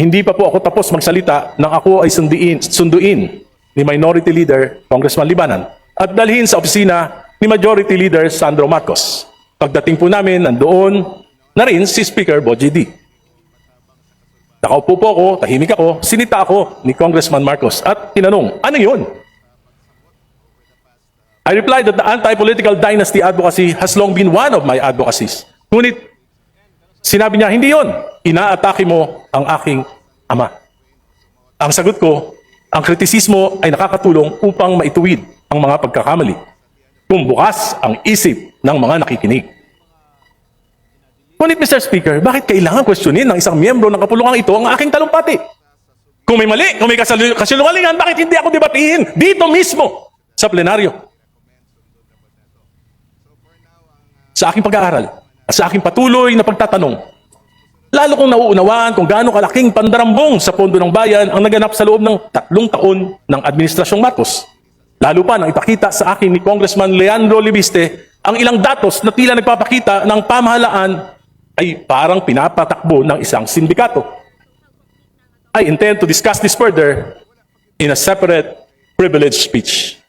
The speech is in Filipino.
Hindi pa po ako tapos magsalita nang ako ay sunduin ni Minority Leader Congressman Libanan at dalhin sa opisina ni Majority Leader Sandro Marcos. Pagdating po namin, nandoon na rin si Speaker Bogie D. Nakaupo po ako, tahimik ako, sinita ako ni Congressman Marcos at tinanong, ano yun? I replied that the anti-political dynasty advocacy has long been one of my advocacies. Ngunit, sinabi niya, hindi yun. Inaatake mo ang aking ama. Ang sagot ko, ang kritisismo ay nakakatulong upang maituwid ang mga pagkakamali. Kung bukas ang isip ng mga nakikinig. Ngunit Mr. Speaker, bakit kailangan questionin ng isang miyembro ng kapulungan ito ang aking talumpati? Kung may mali, kung may kasinungalingan, bakit hindi ako debatiin dito mismo sa plenaryo? Sa aking pag-aaral at sa aking patuloy na pagtatanong, lalo kong nauunawaan kung gaano kalaking pandarambong sa pondo ng bayan ang naganap sa loob ng 3 taon ng Administrasyong Marcos. Lalo pa nang ipakita sa akin ni Congressman Leandro Libiste ang ilang datos na tila nagpapakita ng pamahalaan ay parang pinapatakbo ng isang sindikato. I intend to discuss this further in a separate privileged speech.